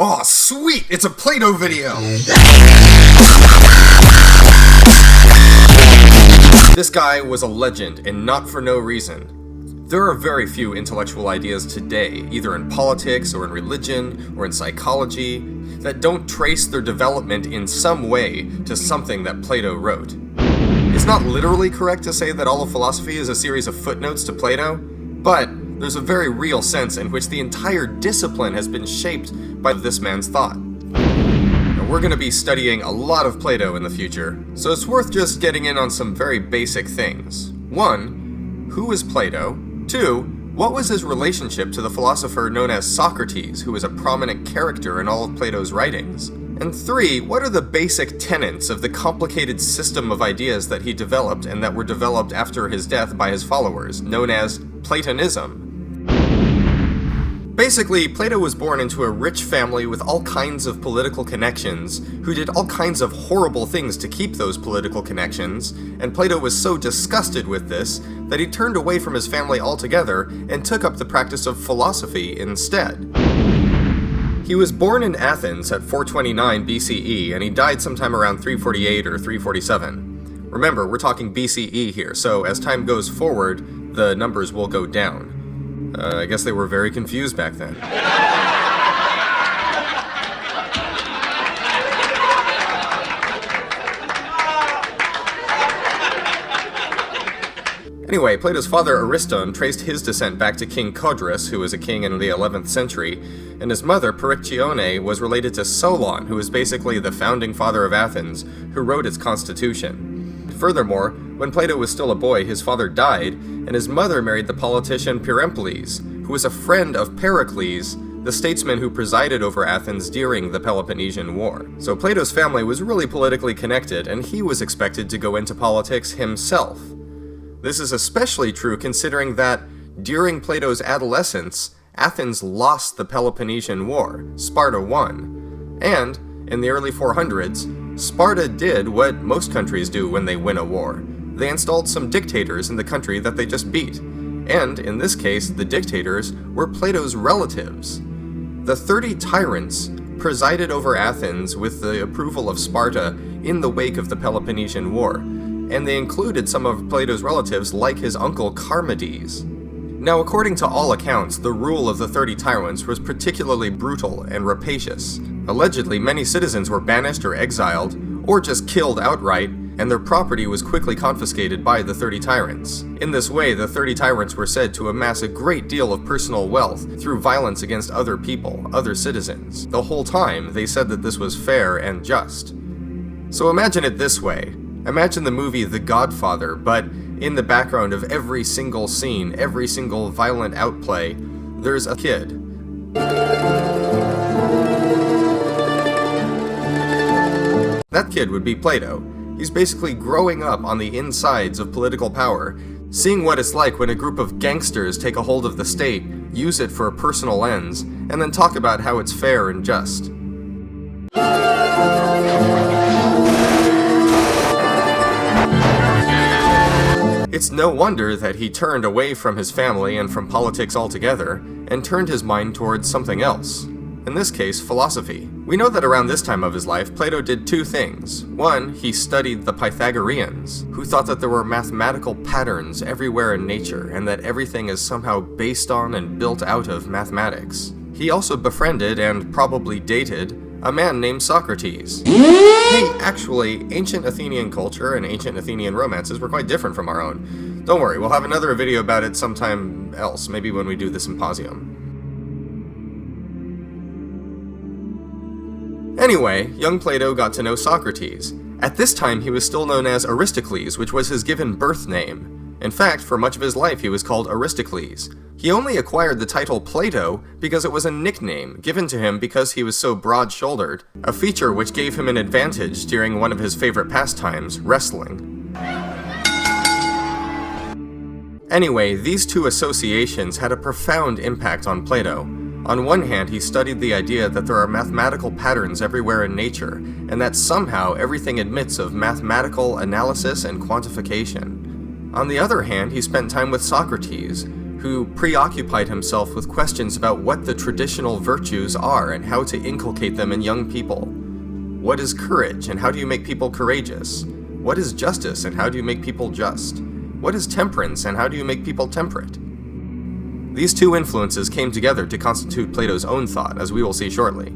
Oh, sweet! It's a Plato video! This guy was a legend, and not for no reason. There are very few intellectual ideas today, either in politics, or in religion, or in psychology, that don't trace their development in some way to something that Plato wrote. It's not literally correct to say that all of philosophy is a series of footnotes to Plato, but there's a very real sense in which the entire discipline has been shaped by this man's thought. Now, we're going to be studying a lot of Plato in the future, so it's worth just getting in on some very basic things. 1. Who is Plato? 2. What was his relationship to the philosopher known as Socrates, who is a prominent character in all of Plato's writings? And 3. What are the basic tenets of the complicated system of ideas that he developed and that were developed after his death by his followers, known as Platonism? Basically, Plato was born into a rich family with all kinds of political connections, who did all kinds of horrible things to keep those political connections, and Plato was so disgusted with this that he turned away from his family altogether and took up the practice of philosophy instead. He was born in Athens at 429 BCE, and he died sometime around 348 or 347. Remember, we're talking BCE here, so as time goes forward, the numbers will go down. I guess they were very confused back then. Anyway, Plato's father Ariston traced his descent back to King Codrus, who was a king in the 11th century, and his mother Perictione was related to Solon, who was basically the founding father of Athens, who wrote its constitution. Furthermore, when Plato was still a boy, his father died, and his mother married the politician Peremples, who was a friend of Pericles, the statesman who presided over Athens during the Peloponnesian War. So Plato's family was really politically connected, and he was expected to go into politics himself. This is especially true considering that, during Plato's adolescence, Athens lost the Peloponnesian War, Sparta won, and, in the early 400s, Sparta did what most countries do when they win a war. They installed some dictators in the country that they just beat, and, in this case, the dictators were Plato's relatives. The 30 tyrants presided over Athens with the approval of Sparta in the wake of the Peloponnesian War, and they included some of Plato's relatives like his uncle Charmides. Now, according to all accounts, the rule of the 30 tyrants was particularly brutal and rapacious. Allegedly, many citizens were banished or exiled, or just killed outright, and their property was quickly confiscated by the 30 tyrants. In this way, the 30 tyrants were said to amass a great deal of personal wealth through violence against other people, other citizens. The whole time, they said that this was fair and just. So imagine it this way. Imagine the movie The Godfather, but in the background of every single scene, every single violent outplay, there's a kid. That kid would be Plato. He's basically growing up on the insides of political power, seeing what it's like when a group of gangsters take a hold of the state, use it for a personal ends, and then talk about how it's fair and just. It's no wonder that he turned away from his family and from politics altogether, and turned his mind towards something else. In this case, philosophy. We know that around this time of his life, Plato did two things. One, he studied the Pythagoreans, who thought that there were mathematical patterns everywhere in nature, and that everything is somehow based on and built out of mathematics. He also befriended, and probably dated, a man named Socrates. Hey, actually, ancient Athenian culture and ancient Athenian romances were quite different from our own. Don't worry, we'll have another video about it sometime else, maybe when we do the symposium. Anyway, young Plato got to know Socrates. At this time, he was still known as Aristocles, which was his given birth name. In fact, for much of his life, he was called Aristocles. He only acquired the title Plato because it was a nickname given to him because he was so broad-shouldered, a feature which gave him an advantage during one of his favorite pastimes, wrestling. Anyway, these two associations had a profound impact on Plato. On one hand, he studied the idea that there are mathematical patterns everywhere in nature, and that somehow everything admits of mathematical analysis and quantification. On the other hand, he spent time with Socrates, who preoccupied himself with questions about what the traditional virtues are and how to inculcate them in young people. What is courage, and how do you make people courageous? What is justice, and how do you make people just? What is temperance, and how do you make people temperate? These two influences came together to constitute Plato's own thought, as we will see shortly.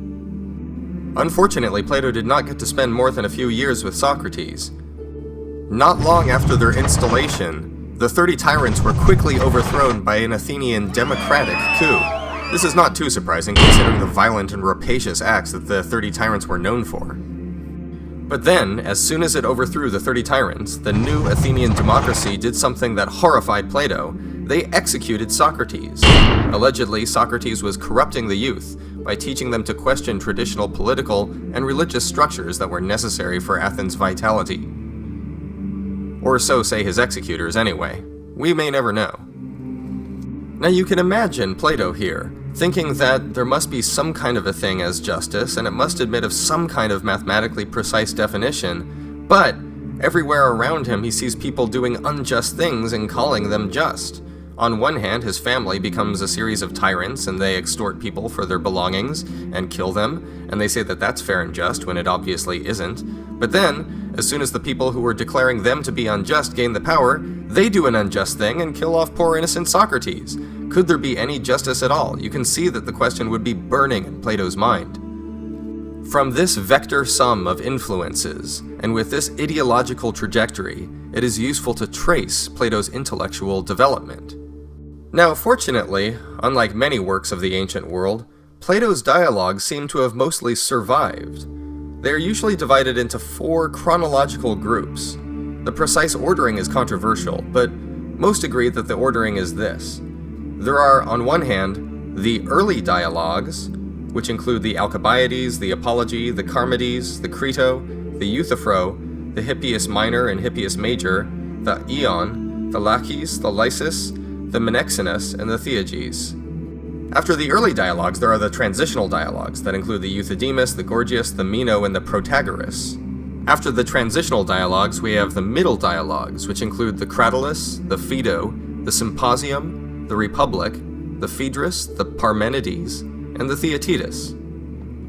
Unfortunately, Plato did not get to spend more than a few years with Socrates. Not long after their installation, the 30 tyrants were quickly overthrown by an Athenian democratic coup. This is not too surprising considering the violent and rapacious acts that the 30 tyrants were known for. But then, as soon as it overthrew the 30 tyrants, the new Athenian democracy did something that horrified Plato. They executed Socrates. Allegedly, Socrates was corrupting the youth by teaching them to question traditional political and religious structures that were necessary for Athens' vitality. Or so say his executors anyway. We may never know. Now you can imagine Plato here, thinking that there must be some kind of a thing as justice, and it must admit of some kind of mathematically precise definition, but everywhere around him he sees people doing unjust things and calling them just. On one hand, his family becomes a series of tyrants, and they extort people for their belongings and kill them, and they say that that's fair and just when it obviously isn't. But then, as soon as the people who were declaring them to be unjust gain the power, they do an unjust thing and kill off poor innocent Socrates. Could there be any justice at all? You can see that the question would be burning in Plato's mind. From this vector sum of influences, and with this ideological trajectory, it is useful to trace Plato's intellectual development. Now, fortunately, unlike many works of the ancient world, Plato's dialogues seem to have mostly survived. They are usually divided into 4 chronological groups. The precise ordering is controversial, but most agree that the ordering is this. There are, on one hand, the early dialogues, which include the Alcibiades, the Apology, the Charmides, the Crito, the Euthyphro, the Hippias Minor and Hippias Major, the Ion, the Laches, the Lysis, the Menexenus, and the Theages. After the early dialogues, there are the transitional dialogues that include the Euthydemus, the Gorgias, the Meno, and the Protagoras. After the transitional dialogues, we have the middle dialogues, which include the Cratylus, the Phaedo, the Symposium, the Republic, the Phaedrus, the Parmenides, and the Theaetetus.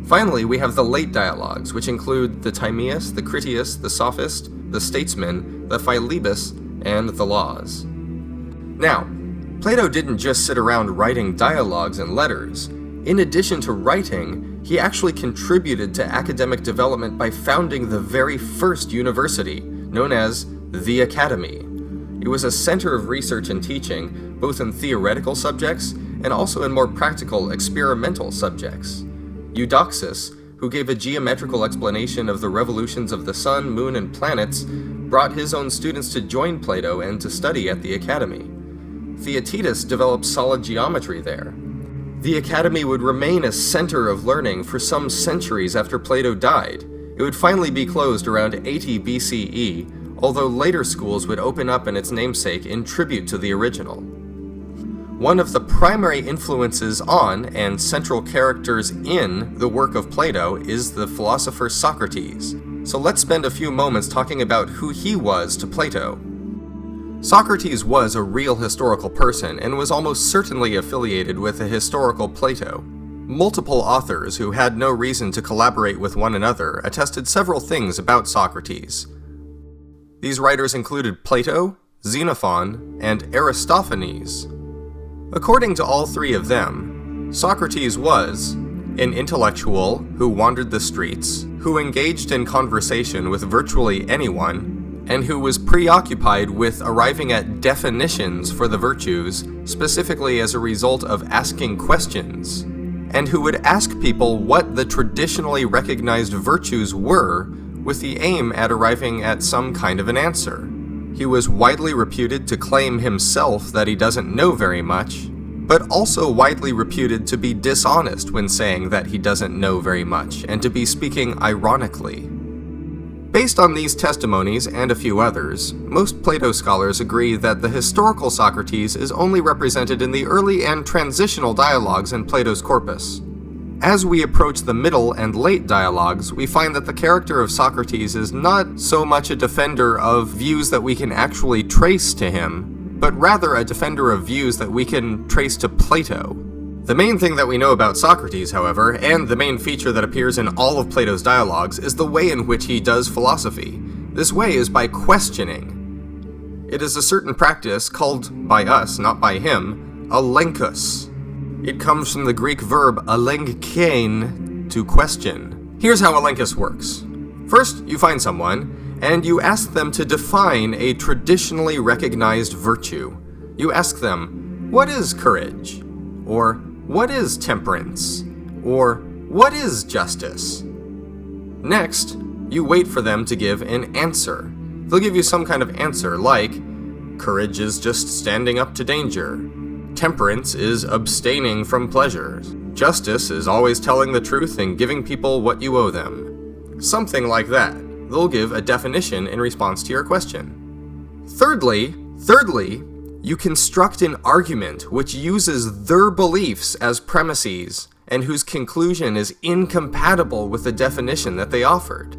Finally, we have the late dialogues, which include the Timaeus, the Critias, the Sophist, the Statesman, the Philebus, and the Laws. Now, Plato didn't just sit around writing dialogues and letters. In addition to writing, he actually contributed to academic development by founding the very first university, known as the Academy. It was a center of research and teaching, both in theoretical subjects and also in more practical, experimental subjects. Eudoxus, who gave a geometrical explanation of the revolutions of the sun, moon, and planets, brought his own students to join Plato and to study at the Academy. Theaetetus developed solid geometry there. The Academy would remain a center of learning for some centuries after Plato died. It would finally be closed around 80 BCE, although later schools would open up in its namesake in tribute to the original. One of the primary influences on and central characters in the work of Plato is the philosopher Socrates. So let's spend a few moments talking about who he was to Plato. Socrates was a real historical person and was almost certainly affiliated with the historical Plato. Multiple authors who had no reason to collaborate with one another attested several things about Socrates. These writers included Plato, Xenophon, and Aristophanes. According to all 3 of them, Socrates was an intellectual who wandered the streets, who engaged in conversation with virtually anyone, and who was preoccupied with arriving at definitions for the virtues, specifically as a result of asking questions, and who would ask people what the traditionally recognized virtues were with the aim at arriving at some kind of an answer. He was widely reputed to claim himself that he doesn't know very much, but also widely reputed to be dishonest when saying that he doesn't know very much, and to be speaking ironically. Based on these testimonies and a few others, most Plato scholars agree that the historical Socrates is only represented in the early and transitional dialogues in Plato's corpus. As we approach the middle and late dialogues, we find that the character of Socrates is not so much a defender of views that we can actually trace to him, but rather a defender of views that we can trace to Plato. The main thing that we know about Socrates, however, and the main feature that appears in all of Plato's dialogues, is the way in which he does philosophy. This way is by questioning. It is a certain practice called, by us, not by him, alenkus. It comes from the Greek verb alenkein, to question. Here's how alenkus works. First, you find someone, and you ask them to define a traditionally recognized virtue. You ask them, what is courage? Or, what is temperance? Or, what is justice? Next, you wait for them to give an answer. They'll give you some kind of answer like, courage is just standing up to danger. Temperance is abstaining from pleasures. Justice is always telling the truth and giving people what you owe them. Something like that. They'll give a definition in response to your question. Thirdly, you construct an argument which uses their beliefs as premises and whose conclusion is incompatible with the definition that they offered.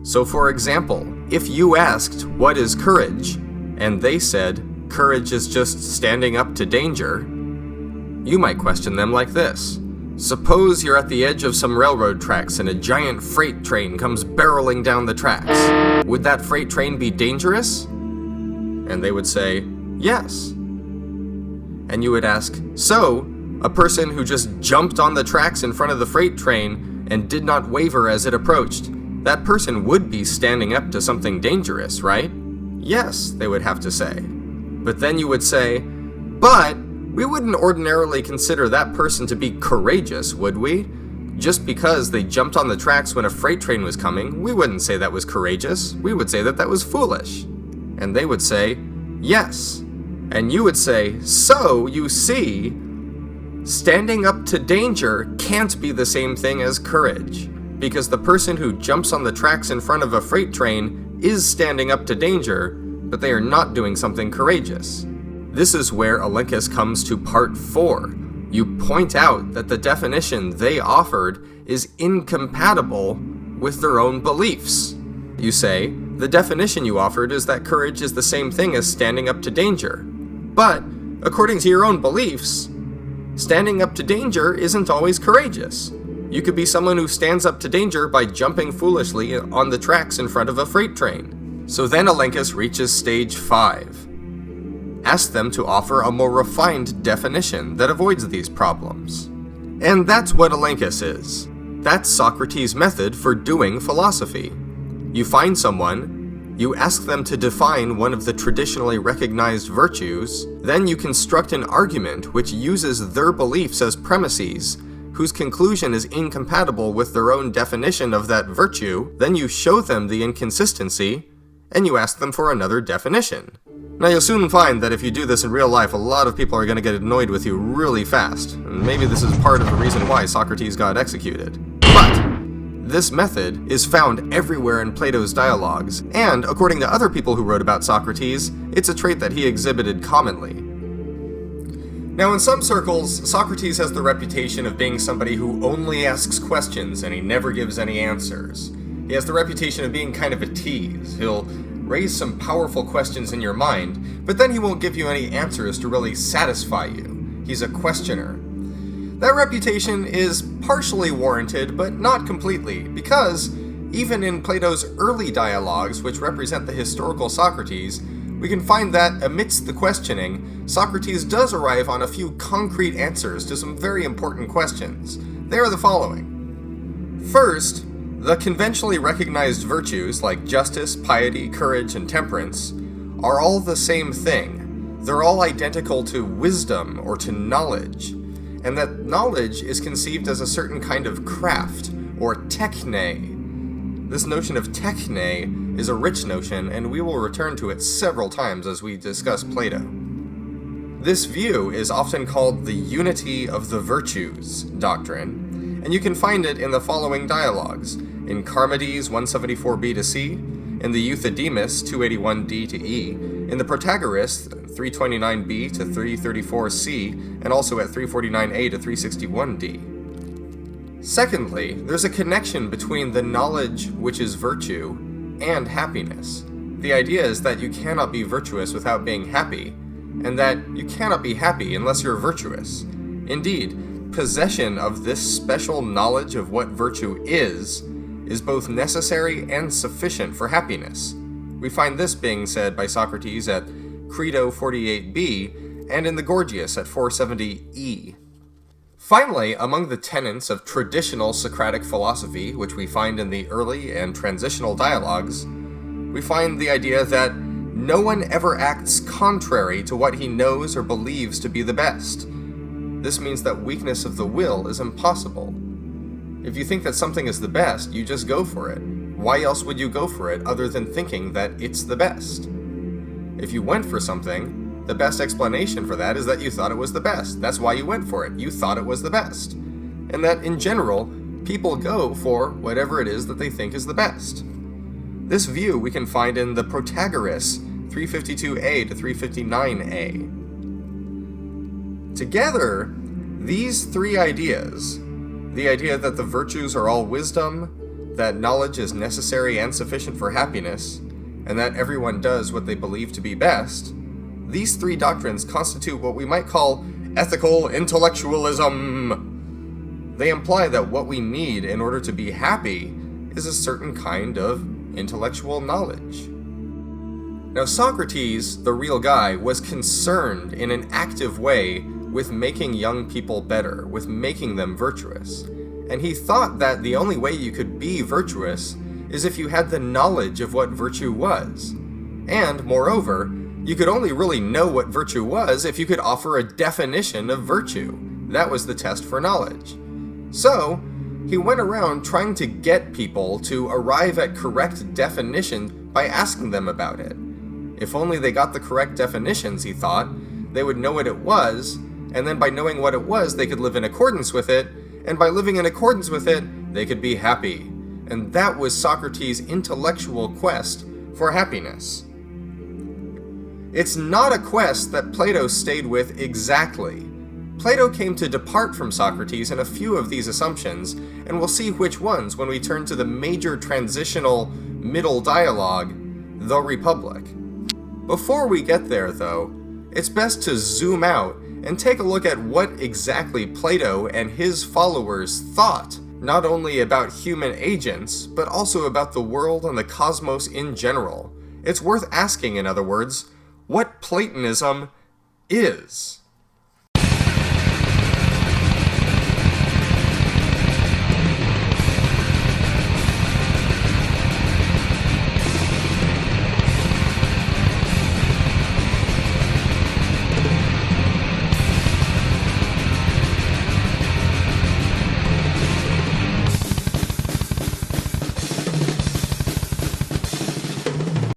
So for example, if you asked, what is courage? And they said, courage is just standing up to danger, you might question them like this. Suppose you're at the edge of some railroad tracks and a giant freight train comes barreling down the tracks. Would that freight train be dangerous? And they would say, yes. And you would ask, so, a person who just jumped on the tracks in front of the freight train and did not waver as it approached, that person would be standing up to something dangerous, right? Yes, they would have to say. But then you would say, but we wouldn't ordinarily consider that person to be courageous, would we? Just because they jumped on the tracks when a freight train was coming, we wouldn't say that was courageous. We would say that that was foolish. And they would say, yes. And you would say, so, you see, standing up to danger can't be the same thing as courage, because the person who jumps on the tracks in front of a freight train is standing up to danger, but they are not doing something courageous. This is where alenkus comes to part 4. You point out that the definition they offered is incompatible with their own beliefs. You say, the definition you offered is that courage is the same thing as standing up to danger. But, according to your own beliefs, standing up to danger isn't always courageous. You could be someone who stands up to danger by jumping foolishly on the tracks in front of a freight train. So then alenkus reaches stage 5. Ask them to offer a more refined definition that avoids these problems. And that's what alenkus is. That's Socrates' method for doing philosophy. You find someone, you ask them to define one of the traditionally recognized virtues, then you construct an argument which uses their beliefs as premises, whose conclusion is incompatible with their own definition of that virtue, then you show them the inconsistency, and you ask them for another definition. Now you'll soon find that if you do this in real life, a lot of people are going to get annoyed with you really fast, and maybe this is part of the reason why Socrates got executed. But this method is found everywhere in Plato's dialogues, and according to other people who wrote about Socrates, it's a trait that he exhibited commonly. Now in some circles, Socrates has the reputation of being somebody who only asks questions and he never gives any answers. He has the reputation of being kind of a tease. He'll raise some powerful questions in your mind, but then he won't give you any answers to really satisfy you. He's a questioner. That reputation is partially warranted, but not completely, because even in Plato's early dialogues, which represent the historical Socrates, we can find that amidst the questioning, Socrates does arrive on a few concrete answers to some very important questions. They are the following. First, the conventionally recognized virtues like justice, piety, courage, and temperance are all the same thing. They're all identical to wisdom or to knowledge, and that knowledge is conceived as a certain kind of craft, or techne. This notion of techne is a rich notion, and we will return to it several times as we discuss Plato. This view is often called the unity of the virtues doctrine, and you can find it in the following dialogues: in Charmides 174b to c, in the Euthydemus 281d to e, in the Protagoras 329b to 334c, and also at 349a to 361d. Secondly, there's a connection between the knowledge which is virtue and happiness. The idea is that you cannot be virtuous without being happy, and that you cannot be happy unless you're virtuous. Indeed, possession of this special knowledge of what virtue is both necessary and sufficient for happiness. We find this being said by Socrates at Credo 48b and in the Gorgias at 470e. Finally, among the tenets of traditional Socratic philosophy, which we find in the early and transitional dialogues, we find the idea that no one ever acts contrary to what he knows or believes to be the best. This means that weakness of the will is impossible. If you think that something is the best, you just go for it. Why else would you go for it other than thinking that it's the best? If you went for something, the best explanation for that is that you thought it was the best. That's why you went for it. You thought it was the best. And that, in general, people go for whatever it is that they think is the best. This view we can find in the Protagoras, 352a to 359a. Together, these three ideas, the idea that the virtues are all wisdom, that knowledge is necessary and sufficient for happiness, and that everyone does what they believe to be best, these three doctrines constitute what we might call ethical intellectualism. They imply that what we need in order to be happy is a certain kind of intellectual knowledge. Now, Socrates, the real guy, was concerned in an active way with making young people better, with making them virtuous. And he thought that the only way you could be virtuous is if you had the knowledge of what virtue was. And, moreover, you could only really know what virtue was if you could offer a definition of virtue. That was the test for knowledge. So, he went around trying to get people to arrive at correct definitions by asking them about it. If only they got the correct definitions, he thought, they would know what it was, and then by knowing what it was, they could live in accordance with it, and by living in accordance with it, they could be happy. And that was Socrates' intellectual quest for happiness. It's not a quest that Plato stayed with exactly. Plato came to depart from Socrates in a few of these assumptions, and we'll see which ones when we turn to the major transitional middle dialogue, the Republic. Before we get there, though, it's best to zoom out and take a look at what exactly Plato and his followers thought, not only about human agents, but also about the world and the cosmos in general. It's worth asking, in other words, what Platonism is.